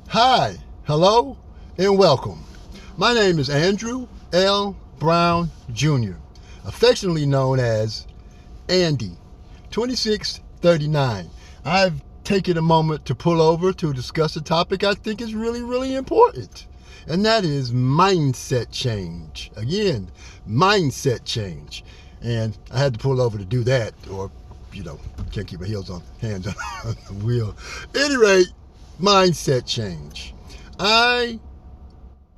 Hi, hello, and welcome. My name is Andrew L. Brown Jr., affectionately known as Andy, 2639. I've taken a moment to pull over to discuss a topic I think is really important, and that is mindset change. Again, mindset change. And I had to pull over to do that, or, can't keep my hands on the wheel. At any rate, mindset change. I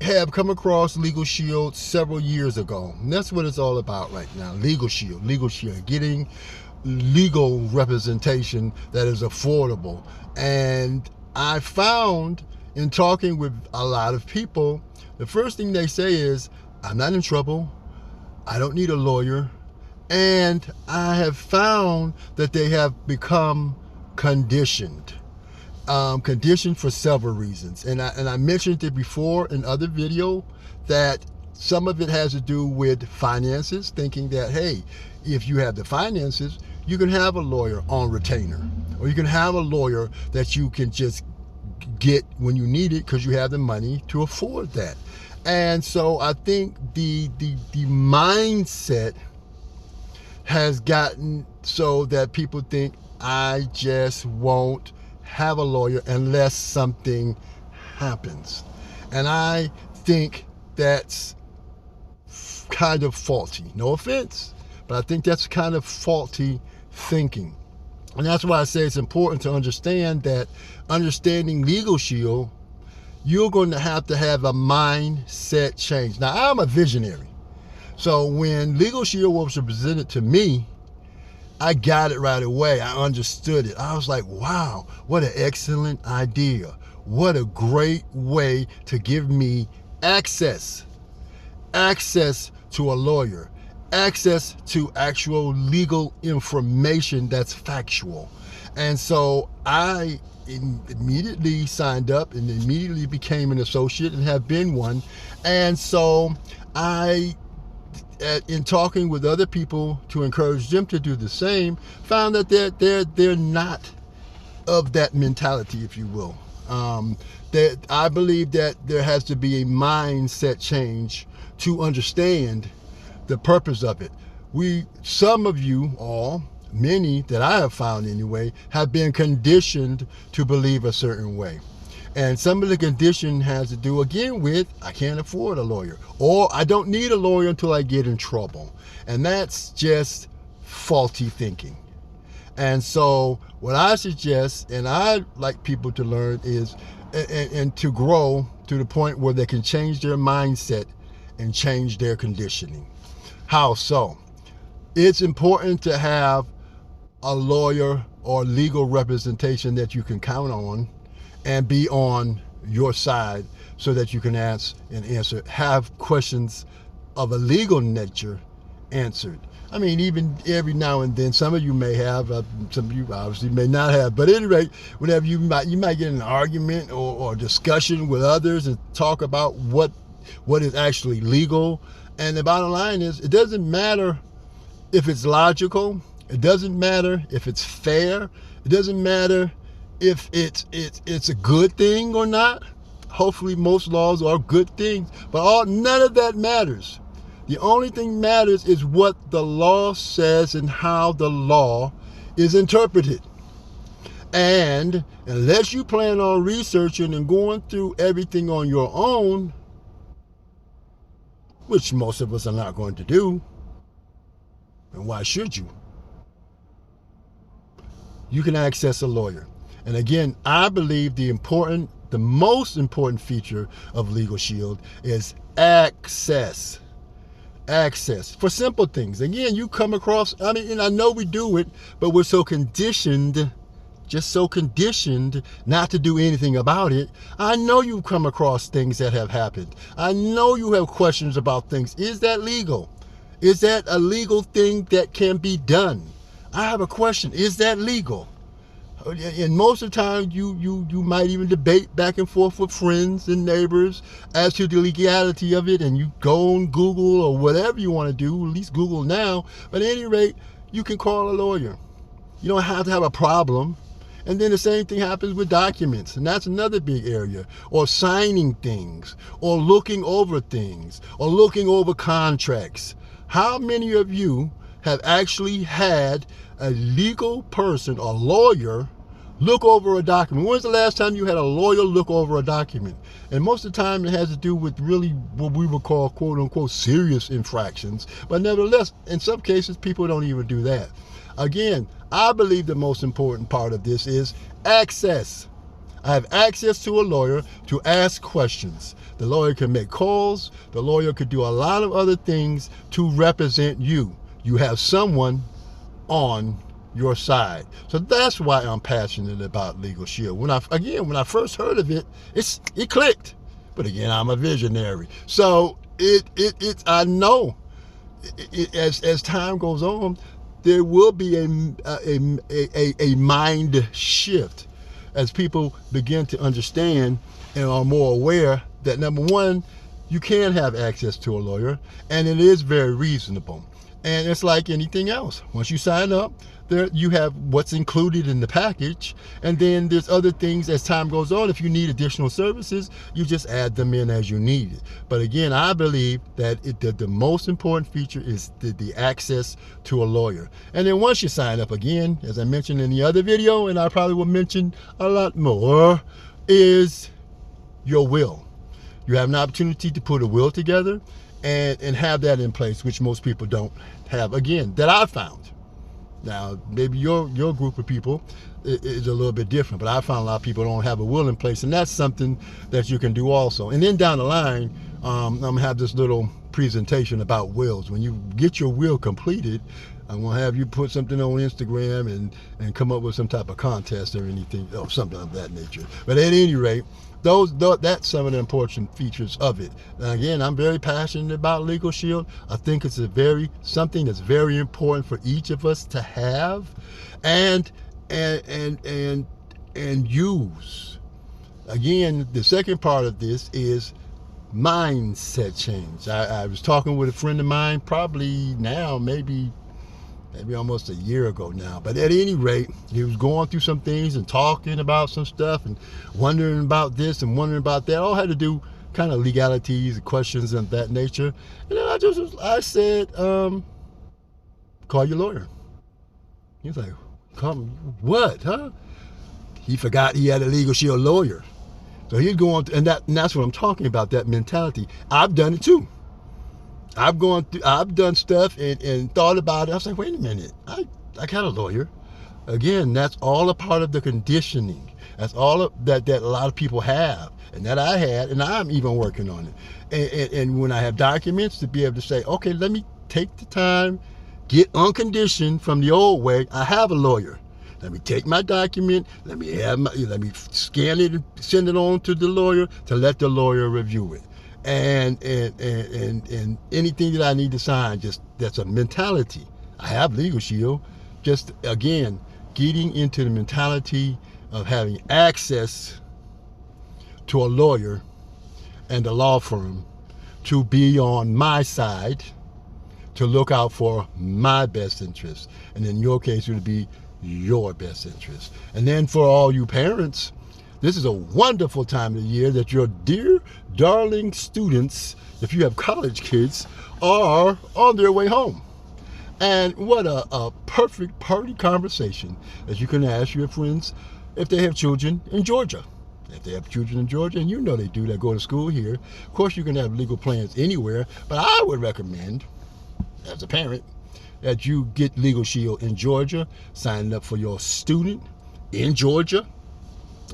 have come across Legal Shield several years ago. And that's what it's all about right now. Legal Shield, getting legal representation that is affordable. And I found in talking with a lot of people, the first thing they say is, I'm not in trouble. I don't need a lawyer. And I have found that they have become conditioned. Conditioned for several reasons. And I mentioned it before in other video that some of it has to do with finances, thinking that, hey, if you have the finances, you can have a lawyer on retainer, or you can have a lawyer that you can just get when you need it because you have the money to afford that. And so I think the mindset has gotten so that people think, I just won't have a lawyer unless something happens. And I think that's kind of faulty. No offense, but I think that's kind of faulty thinking. And that's why I say it's important to understand that understanding Legal Shield, you're going to have a mindset change. Now, I'm a visionary. So when Legal Shield was presented to me, I got it right away. I understood it. I was like, wow, what an excellent idea. What a great way to give me access to a lawyer, access to actual legal information that's factual. And so I immediately signed up and immediately became an associate and have been one. And so in talking with other people to encourage them to do the same, found that they're not of that mentality, if you will. That I believe that there has to be a mindset change to understand the purpose of it. Some of you all, many that I have found anyway, have been conditioned to believe a certain way. And some of the condition has to do, again, with I can't afford a lawyer, or I don't need a lawyer until I get in trouble. And that's just faulty thinking. And so what I suggest, and I like people to learn, is and to grow to the point where they can change their mindset and change their conditioning. How so? It's important to have a lawyer or legal representation that you can count on and be on your side so that you can have questions of a legal nature answered. I mean, even every now and then, some of you may have, some of you obviously may not have, but at any rate, whenever you might get in an argument or discussion with others and talk about what is actually legal. And the bottom line is, it doesn't matter if it's logical, it doesn't matter if it's fair, it doesn't matter if it's a good thing or not. Hopefully most laws are good things, but none of that matters. The only thing matters is what the law says and how the law is interpreted. And unless you plan on researching and going through everything on your own, which most of us are not going to do, and why should you? You can access a lawyer. And again, I believe the most important feature of Legal Shield is access. Access for simple things. Again, you come across, and I know we do it, but we're so conditioned not to do anything about it. I know you've come across things that have happened. I know you have questions about things. Is that legal? Is that a legal thing that can be done? I have a question. Is that legal? And most of the time, you might even debate back and forth with friends and neighbors as to the legality of it, and you go on Google or whatever you want to do, at least Google now. But at any rate, you can call a lawyer. You don't have to have a problem. And then the same thing happens with documents, and that's another big area. Or signing things, or looking over things, or looking over contracts. How many of you have actually had a legal person or lawyer look over a document? When's the last time you had a lawyer look over a document? And most of the time it has to do with really what we would call quote unquote serious infractions. But nevertheless, in some cases, people don't even do that. Again, I believe the most important part of this is access. I have access to a lawyer to ask questions. The lawyer can make calls. The lawyer could do a lot of other things to represent you. You have someone on your side. So that's why I'm passionate about Legal Shield. When I first heard of it, it clicked. But again, I'm a visionary. So I know as time goes on, there will be a mind shift as people begin to understand and are more aware that, number one, you can have access to a lawyer, and it is very reasonable. And it's like anything else. Once you sign up, there you have what's included in the package, and then there's other things as time goes on. If you need additional services, you just add them in as you need it. But again, I believe that the most important feature is the access to a lawyer. And then once you sign up, again, as I mentioned in the other video, and I probably will mention a lot more, is your will. You have an opportunity to put a will together and have that in place, which most people don't have, again, that I found. Now, maybe your group of people is a little bit different, but I found a lot of people don't have a will in place, and that's something that you can do also. And then down the line, I'm going to have this little presentation about wills. When you get your will completed, I'm going to have you put something on Instagram and come up with some type of contest or anything, or something of that nature. But at any rate, that's some of the important features of it. Now again, I'm very passionate about Legal Shield. I think it's something that's very important for each of us to have and use. Again, the second part of this is mindset change. I was talking with a friend of mine, probably now, maybe almost a year ago now. But at any rate, he was going through some things and talking about some stuff and wondering about this and wondering about that. All had to do kind of legalities and questions of that nature. And then I said, call your lawyer. He's like, come, what, huh? He forgot he had a Legal Shield lawyer. So he's going, and that's what I'm talking about, that mentality. I've done it too. I've done stuff and thought about it. I was like, wait a minute, I got a lawyer. Again, that's all a part of the conditioning. That's all that a lot of people have, and that I had, and I'm even working on it. And when I have documents, to be able to say, okay, let me take the time, get unconditioned from the old way. I have a lawyer. Let me take my document. Let me scan it and send it on to the lawyer to let the lawyer review it. And anything that I need to sign, just that's a mentality. I have Legal Shield. Just again, getting into the mentality of having access to a lawyer and a law firm to be on my side, to look out for my best interest. And in your case, it would be your best interest. And then for all you parents, this is a wonderful time of the year that your dear, darling students, if you have college kids, are on their way home. And what a perfect party conversation that you can ask your friends if they have children in Georgia. If they have children in Georgia, and you know they do, that go to school here. Of course, you can have legal plans anywhere, but I would recommend, as a parent, that you get Legal Shield in Georgia, sign up for your student in Georgia,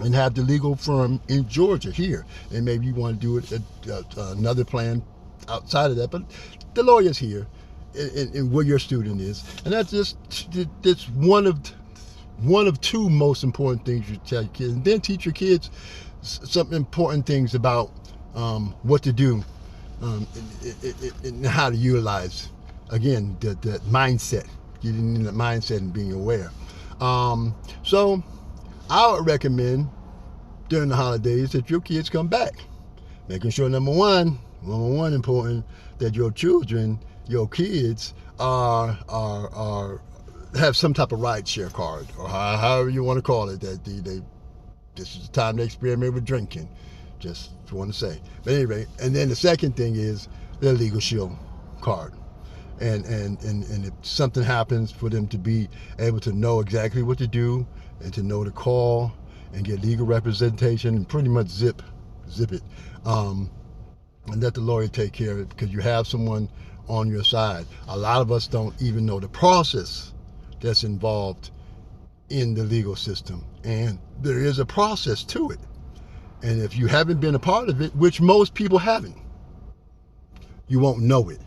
and have the legal firm in Georgia here. And maybe you want to do it another plan outside of that, but the lawyer's here and where your student is. And that's one of two most important things you tell your kids. And then teach your kids some important things about what to do and how to utilize, again, the mindset, getting in the mindset and being aware. So I would recommend during the holidays that your kids come back, making sure number one important, that your children, your kids are have some type of rideshare card, or however you want to call it. That this is the time they experiment with drinking. Just want to say. But anyway, and then the second thing is their Legal Shield card. And if something happens, for them to be able to know exactly what to do and to know to call and get legal representation and pretty much zip it, and let the lawyer take care of it, because you have someone on your side. A lot of us don't even know the process that's involved in the legal system, and there is a process to it. And if you haven't been a part of it, which most people haven't, you won't know it.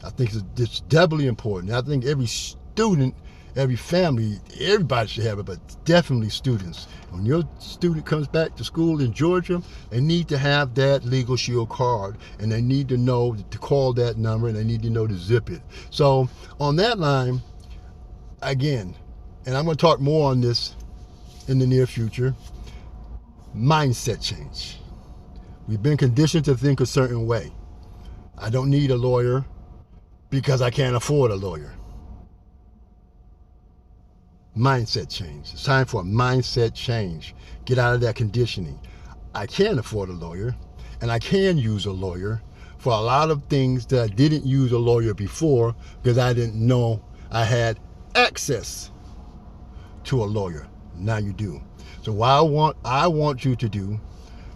I think it's doubly important. I think every student, every family, everybody should have it, but definitely students. When your student comes back to school in Georgia, they need to have that Legal Shield card, and they need to know to call that number, and they need to know to zip it. So on that line, again, and I'm going to talk more on this in the near future, mindset change. We've been conditioned to think a certain way. I don't need a lawyer because I can't afford a lawyer. Mindset change. It's time for a mindset change. Get out of that conditioning. I can afford a lawyer, and I can use a lawyer for a lot of things that I didn't use a lawyer before, because I didn't know I had access to a lawyer. Now you do. So what I want you to do,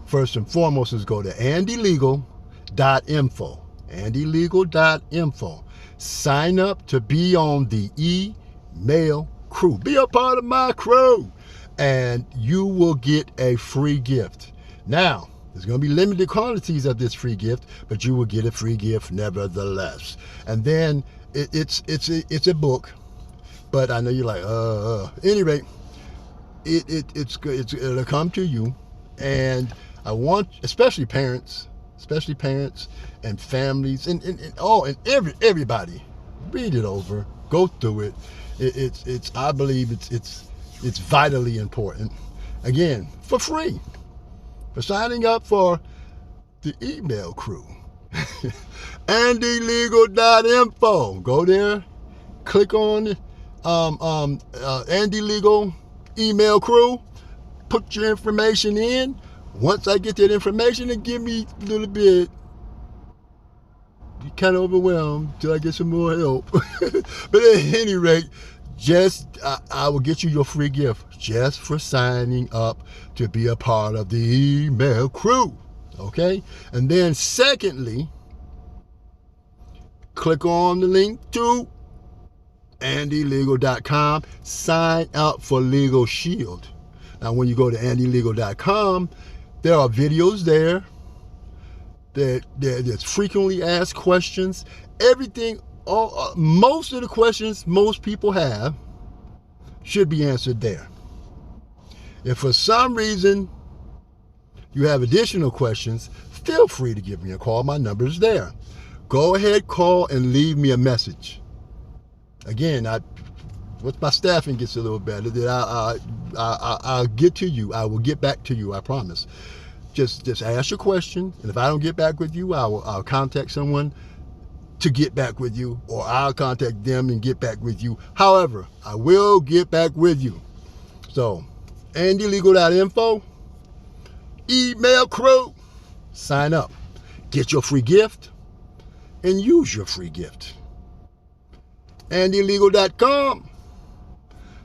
first and foremost, is go to andylegal.info. andylegal.info. Sign up to be on the email crew. Be a part of my crew, and you will get a free gift. Now, there's going to be limited quantities of this free gift, but you will get a free gift nevertheless. And then it's a book, but I know you're like, Anyway, it'll come to you, and I want, especially parents and families and everybody, read it over, go through it. I believe it's vitally important. Again, for free, for signing up for the email crew. andylegal.info. Go there, click on Andy Legal email crew, put your information in. Once I get that information, it give me a little bit kind of overwhelmed till I get some more help. But at any rate, I will get you your free gift just for signing up to be a part of the email crew. Okay? And then secondly, click on the link to andylegal.com, sign up for Legal Shield. Now when you go to andylegal.com, there are videos there. There's frequently asked questions. Everything, most of the questions most people have should be answered there. If for some reason you have additional questions, feel free to give me a call. My number is there. Go ahead, call, and leave me a message. Again, once my staffing gets a little better, then I'll get to you. I will get back to you, I promise. Just ask your question, and if I don't get back with you, I'll contact someone to get back with you, or I'll contact them and get back with you. However, I will get back with you. So, andylegal.info, email crew, sign up, get your free gift, and use your free gift. andylegal.com,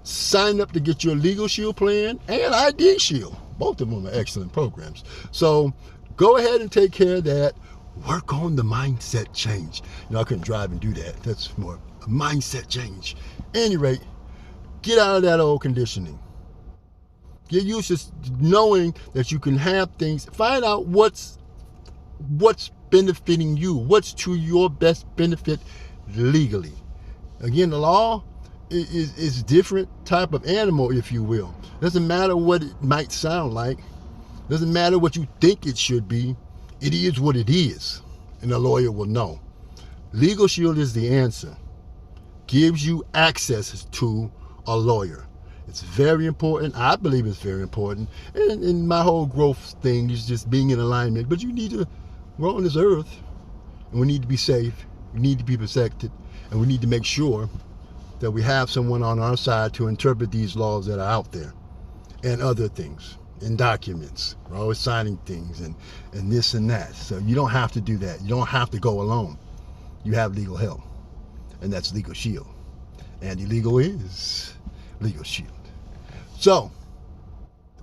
sign up to get your Legal Shield plan and ID Shield. Both of them are excellent programs. So go ahead and take care of that. Work on the mindset change. I couldn't drive and do that. That's more a mindset change. At any rate, get out of that old conditioning. Get used to knowing that you can have things. Find out what's benefiting you, what's to your best benefit legally. Again, the law is different type of animal, if you will. Doesn't matter what it might sound like. Doesn't matter what you think it should be. It is what it is, and a lawyer will know. Legal Shield is the answer. Gives you access to a lawyer. It's very important. I believe it's very important. And my whole growth thing is just being in alignment. But you need to, we're on this earth, and we need to be safe. We need to be protected, and we need to make sure that we have someone on our side to interpret these laws that are out there and other things and documents. We're always signing things and this and that. So you don't have to do that. You don't have to go alone. You have legal help, and that's Legal Shield. And illegal is Legal Shield. So,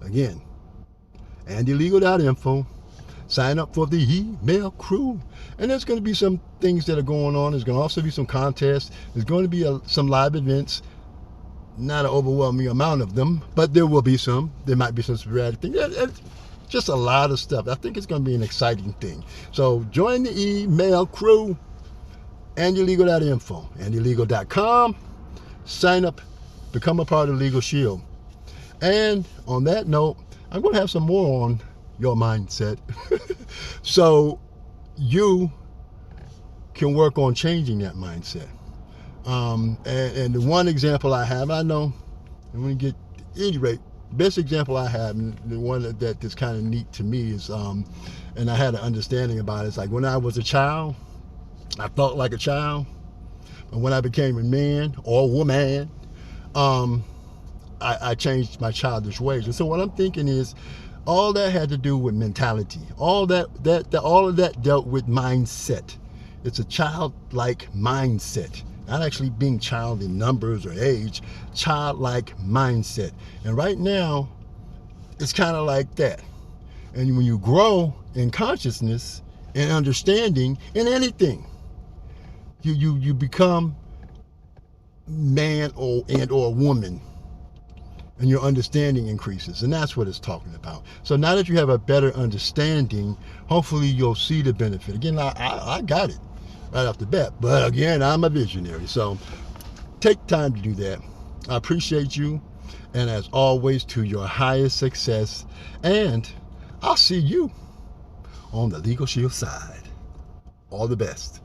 again, andylegal.info. Sign up for the email crew. And there's going to be some things that are going on. There's going to also be some contests. There's going to be some live events. Not an overwhelming amount of them, but there will be some. There might be some sporadic things. Just a lot of stuff. I think it's going to be an exciting thing. So join the email crew. andylegal.info. andylegal.com. Sign up. Become a part of Legal Shield. And on that note, I'm going to have some more on your mindset. So you can work on changing that mindset. And the one example I have, I know, I'm going to get, at any rate, best example I have, and the one that is kind of neat to me is, and I had an understanding about it, it's like when I was a child, I thought like a child. But when I became a man or woman, I changed my childish ways. And so what I'm thinking is, all that had to do with mentality. All of that dealt with mindset. It's a childlike mindset. Not actually being child in numbers or age, childlike mindset. And right now, it's kind of like that. And when you grow in consciousness and understanding in anything, you become man or woman, and your understanding increases. And that's what it's talking about. So now that you have a better understanding, hopefully you'll see the benefit. Again, I got it right off the bat, but again, I'm a visionary, so take time to do that. I appreciate you, and as always, to your highest success, and I'll see you on the Legal Shield side. All the best.